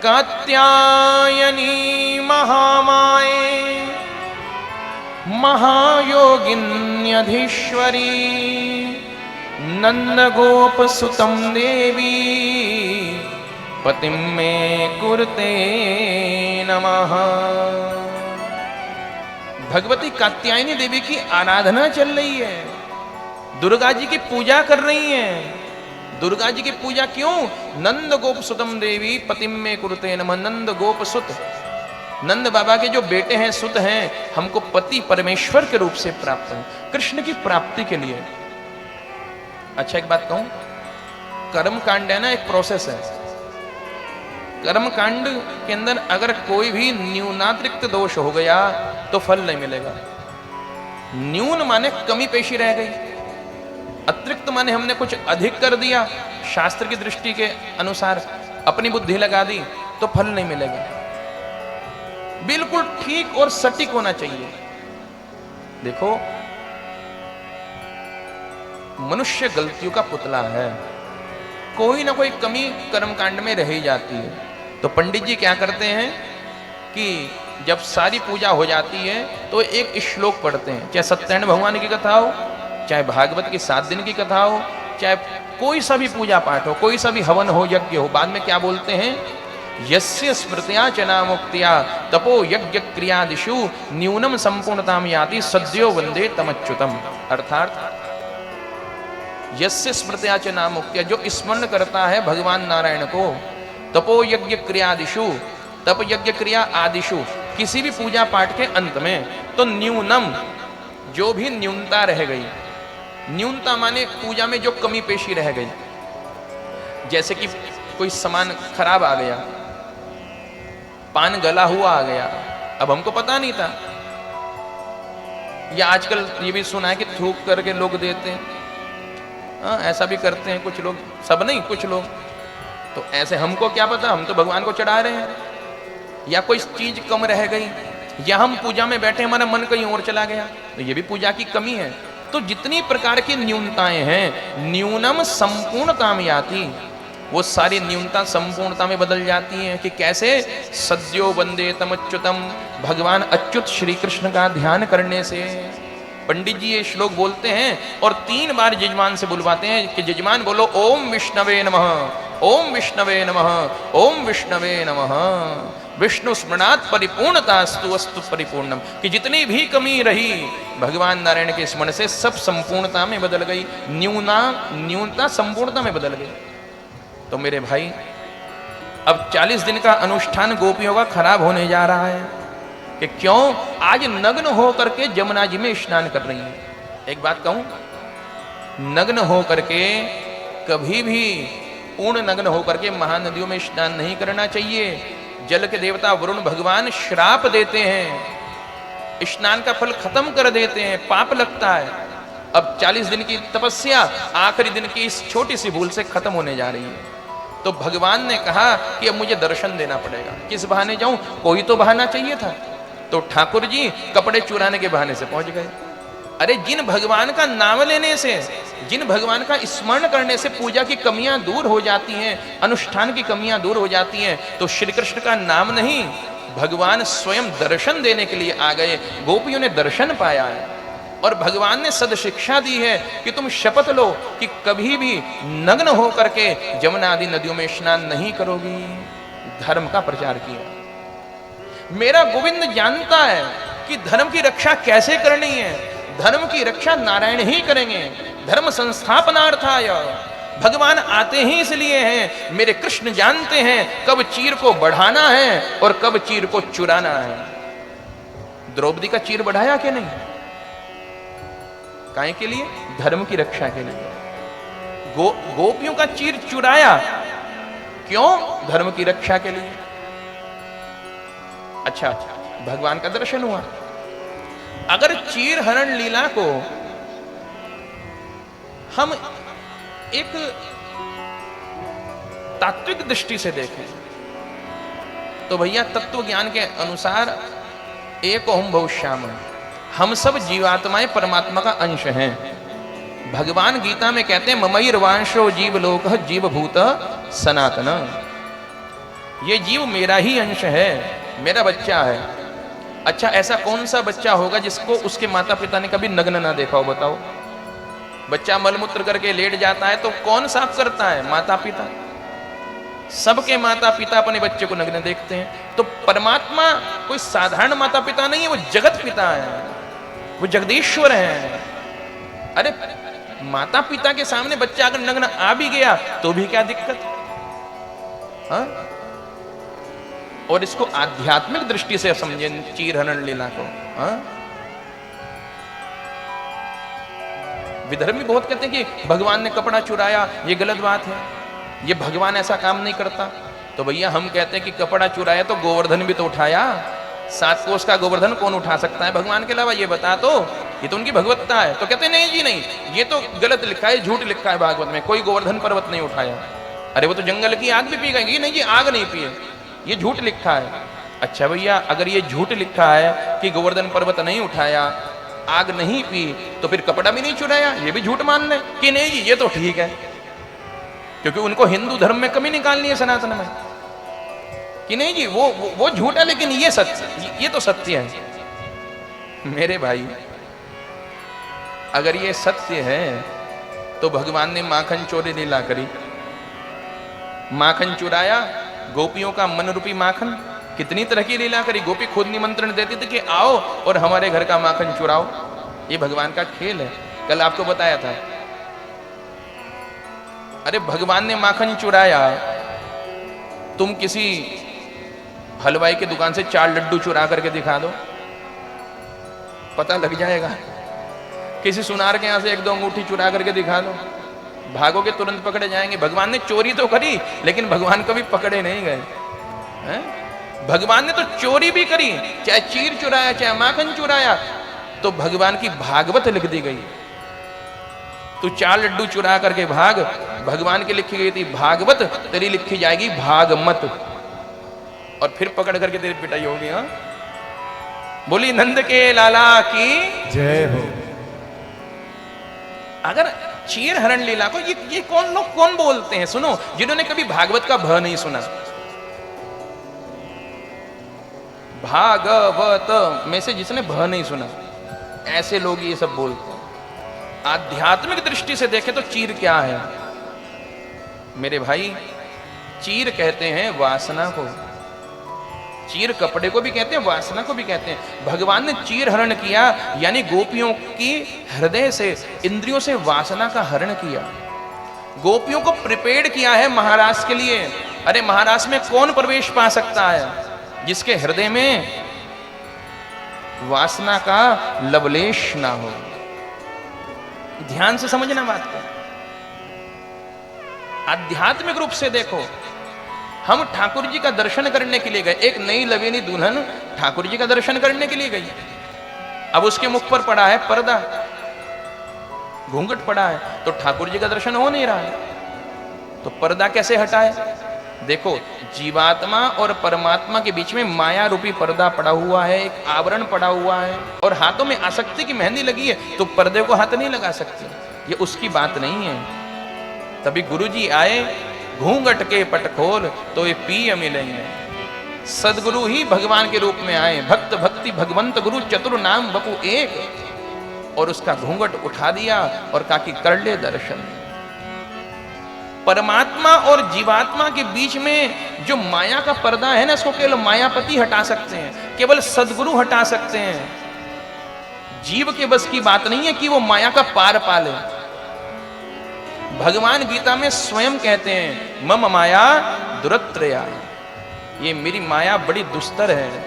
कात्यायनी महामाये महायोगिन्यधीश्वरी नंदगोपसुतं देवी पतिं मे कुरुते नमः। भगवती कात्यायनी देवी की आराधना चल रही है, दुर्गा जी की पूजा कर रही हैं। दुर्गा जी की पूजा क्यों? नंद गोप सुतम देवी पतिम में कुरुते नमः। नंद गोप सुत, नंद बाबा के जो बेटे हैं, सुत हैं, हमको पति परमेश्वर के रूप से प्राप्त हैं, कृष्ण की प्राप्ति के लिए। अच्छा एक बात कहूं, कर्म कांड है ना, एक प्रोसेस है। कर्म कांड के अंदर अगर कोई भी न्यूनातिरिक्त दोष हो गया तो फल नहीं मिलेगा। न्यून माने कमी पेशी रह गई, अतिरिक्त माने हमने कुछ अधिक कर दिया, शास्त्र की दृष्टि के अनुसार अपनी बुद्धि लगा दी तो फल नहीं मिलेगा। बिल्कुल ठीक और सटीक होना चाहिए। देखो, मनुष्य गलतियों का पुतला है, कोई ना कोई कमी कर्मकांड में रह ही जाती है। तो पंडित जी क्या करते हैं कि जब सारी पूजा हो जाती है तो एक श्लोक पढ़ते हैं, चाहे सत्यनारायण भगवान की कथा हो, चाहे भागवत की 7 दिन की कथा हो, चाहे कोई सा भी पूजा पाठ हो, कोई सा भी हवन हो, यज्ञ हो, बाद में क्या बोलते हैं? यस्य स्मृत्या चना मुक्त्या तपो यज्ञ क्रियादिषु न्यूनम संपूर्णताम याति सद्यो वंदे तमच्युतम। अर्थात यस्य स्मृत्या चना मुक्त्या, जो स्मरण करता है भगवान नारायण को, तपो यज्ञ क्रियादिषु, तप यज्ञ क्रिया आदिषु, किसी भी पूजा पाठ के अंत में, तो न्यूनम, जो भी न्यूनता रह गई, न्यूनता माने पूजा में जो कमी पेशी रह गई, जैसे कि कोई सामान खराब आ गया, पान गला हुआ आ गया, अब हमको पता नहीं था, या आजकल ये भी सुना है कि थूक करके लोग देते हैं, ऐसा भी करते हैं कुछ लोग, सब नहीं कुछ लोग, तो ऐसे हमको क्या पता, हम तो भगवान को चढ़ा रहे हैं। या कोई चीज कम रह गई, या हम पूजा में बैठे हमारा मन कहीं और चला गया, तो ये भी पूजा की कमी है। तो जितनी प्रकार की न्यूनताएं हैं, न्यूनम संपूर्णता में आती, वो सारी न्यूनता संपूर्णता में बदल जाती हैं। कि कैसे? सद्यो वंदे तमच्युतम, भगवान अच्युत श्री कृष्ण का ध्यान करने से। पंडित जी ये श्लोक बोलते हैं और 3 बार जजमान से बुलवाते हैं कि जजमान बोलो ओम विष्णवे नमः, ओम विष्णवे नमः, ओम विष्णवे नमः। विष्णु स्मरणात् परिपूर्णतास्तु अस्तु परिपूर्णम, कि जितनी भी कमी रही भगवान नारायण के स्मरण से सब संपूर्णता में बदल गई, न्यूनता संपूर्णता में बदल गई। तो मेरे भाई, अब 40 दिन का अनुष्ठान गोपियों का खराब होने जा रहा है कि क्यों? आज नग्न हो करके जमुना जी में स्नान कर रही है। एक बात कहूं, नग्न हो करके कभी भी पूर्ण नग्न होकर के महानदियों में स्नान नहीं करना चाहिए। जल के देवता वरुण भगवान श्राप देते हैं, स्नान का फल खत्म कर देते हैं, पाप लगता है। अब 40 दिन की तपस्या आखिरी दिन की इस छोटी सी भूल से खत्म होने जा रही है। तो भगवान ने कहा कि अब मुझे दर्शन देना पड़ेगा। किस बहाने जाऊं? कोई तो बहाना चाहिए था। तो ठाकुर जी कपड़े चुराने के बहाने से पहुंच गए। अरे जिन भगवान का नाम लेने से, जिन भगवान का स्मरण करने से पूजा की कमियां दूर हो जाती हैं, अनुष्ठान की कमियां दूर हो जाती हैं, तो श्री कृष्ण का नाम नहीं, भगवान स्वयं दर्शन देने के लिए आ गए। गोपियों ने दर्शन पाया है और भगवान ने सद शिक्षा दी है कि तुम शपथ लो कि कभी भी नग्न होकर के जमुना आदि नदियों में स्नान नहीं करोगी। धर्म का प्रचार किया। मेरा गोविंद जानता है कि धर्म की रक्षा कैसे करनी है। धर्म की रक्षा नारायण ही करेंगे। धर्म संस्थापनार्थाय, भगवान आते ही इसलिए हैं। मेरे कृष्ण जानते हैं कब चीर को बढ़ाना है और कब चीर को चुराना है। द्रौपदी का चीर बढ़ाया कि नहीं? काहे के लिए? धर्म की रक्षा के लिए। गोपियों का चीर चुराया क्यों? धर्म की रक्षा के लिए। अच्छा, भगवान का दर्शन हुआ। अगर चीर हरण लीला को हम एक तात्विक दृष्टि से देखें तो भैया तत्व ज्ञान के अनुसार एक ओम बहुश्याम, हम सब जीवात्माएं परमात्मा का अंश हैं। भगवान गीता में कहते हैं ममैर्वांशो जीवलोक जीवभूत सनातन। ये जीव मेरा ही अंश है, मेरा बच्चा है। अच्छा, ऐसा कौन सा बच्चा होगा जिसको उसके माता पिता ने कभी नग्न ना देखा हो? बताओ। बच्चा मलमूत्र करके लेट जाता है तो कौन साफ करता है? माता पिता। सबके माता पिता अपने बच्चे को नग्न देखते हैं। तो परमात्मा कोई साधारण माता पिता नहीं है, वो जगत पिता है, वो जगदीश्वर है। अरे माता पिता के सामने बच्चा अगर नग्न आ भी गया तो भी क्या दिक्कत? हाँ? और इसको आध्यात्मिक दृष्टि से समझें चीर हरण लीला को। हाँ? विधर्मी बहुत कहते हैं कि भगवान ने कपड़ा चुराया, ये गलत बात है, ये भगवान ऐसा काम नहीं करता। तो भैया हम कहते हैं कि कपड़ा चुराया तो गोवर्धन भी तो उठाया। 7 कोस का गोवर्धन कौन उठा सकता है भगवान के अलावा? ये बता तो, ये तो उनकी भगवत्ता है। तो कहते हैं नहीं जी नहीं, ये तो गलत लिखा है, झूठ लिखा है भागवत में, कोई गोवर्धन पर्वत नहीं उठाया। अरे वो तो जंगल की आग भी पी गई। नहीं जी, आग नहीं पिए, ये झूठ लिखा है। अच्छा भैया, अगर ये झूठ लिखा है कि गोवर्धन पर्वत नहीं उठाया, आग नहीं पी, तो फिर कपड़ा भी नहीं चुराया, ये भी झूठ मान ले कि नहीं जी ये तो ठीक है, क्योंकि उनको हिंदू धर्म में कमी निकालनी है सनातन में कि नहीं जी वो झूठ है लेकिन ये सत्य, ये तो सत्य है। मेरे भाई, अगर ये सत्य है तो भगवान ने माखन चोरी लीला करी, माखन चुराया, गोपियों का मन रूपी माखन। कितनी तरह की लीला करी। गोपी खुद निमंत्रण देती थी कि आओ और हमारे घर का माखन चुराओ। ये भगवान का खेल है, कल आपको बताया था। अरे भगवान ने माखन चुराया, तुम किसी हलवाई की दुकान से 4 लड्डू चुरा करके दिखा दो, पता लग जाएगा। किसी सुनार के यहां से 1-2 अंगूठी चुरा करके दिखा दो, भागोगे, तुरंत पकड़े जाएंगे। भगवान ने चोरी तो करी लेकिन भगवान कभी पकड़े नहीं गए हैं? भगवान ने तो चोरी भी करी, चाहे चीर चुराया चाहे माखन चुराया, तो भगवान की भागवत लिख दी गई। तू 4 लड्डू चुरा करके भाग, भगवान की लिखी गई थी भागवत, तेरी लिखी जाएगी भागमत, और फिर पकड़ करके तेरी पिटाई होगी। हाँ, बोली नंद के लाला की जय हो। अगर चीर हरण लीला को ये कौन लोग कौन बोलते हैं? सुनो, जिन्होंने कभी भागवत का भ नहीं सुना। भागवत में से जिसने भ नहीं सुना, ऐसे लोग ये सब बोलते हैं। आध्यात्मिक दृष्टि से देखें तो चीर क्या है मेरे भाई? चीर कहते हैं वासना को। चीर कपड़े को भी कहते हैं, वासना को भी कहते हैं। भगवान ने चीर हरण किया, यानी गोपियों की हृदय से, इंद्रियों से वासना का हरण किया। गोपियों को प्रिपेयर्ड किया है महाराज के लिए। अरे महाराज में कौन प्रवेश पा सकता है? जिसके हृदय में वासना का लवलेश ना हो। ध्यान से समझना बात को। आध्यात्मिक रूप से देखो, हम ठाकुर जी का दर्शन करने के लिए गए। एक नई लवेनी दुल्हन ठाकुर जी का दर्शन करने के लिए गई। अब उसके मुख पर पड़ा है पर्दा, घूंघट पड़ा है, तो ठाकुर जी का दर्शन हो नहीं रहा है। तो पर्दा कैसे हटाए? देखो, जीवात्मा और परमात्मा के बीच में माया रूपी पर्दा पड़ा हुआ है, एक आवरण पड़ा हुआ है, और हाथों में आसक्ति की मेहंदी लगी है, तो पर्दे को हाथ नहीं लगा सकते। ये उसकी बात नहीं है। तभी गुरुजी आए, घूंघट के पट खोल तो ये पिय मिलेंगे। सदगुरु ही भगवान के रूप में आए। भक्त भक्ति भगवंत गुरु चतुर नाम बपू एक, और उसका घूंघट उठा दिया और कहा कि कर ले दर्शन। परमात्मा और जीवात्मा के बीच में जो माया का पर्दा है ना, इसको केवल मायापति हटा सकते हैं, केवल सदगुरु हटा सकते हैं। जीव के बस की बात नहीं है कि वो माया का पार पाले। भगवान गीता में स्वयं कहते हैं, मम माया दुरत्रया, ये मेरी माया बड़ी दुस्तर है।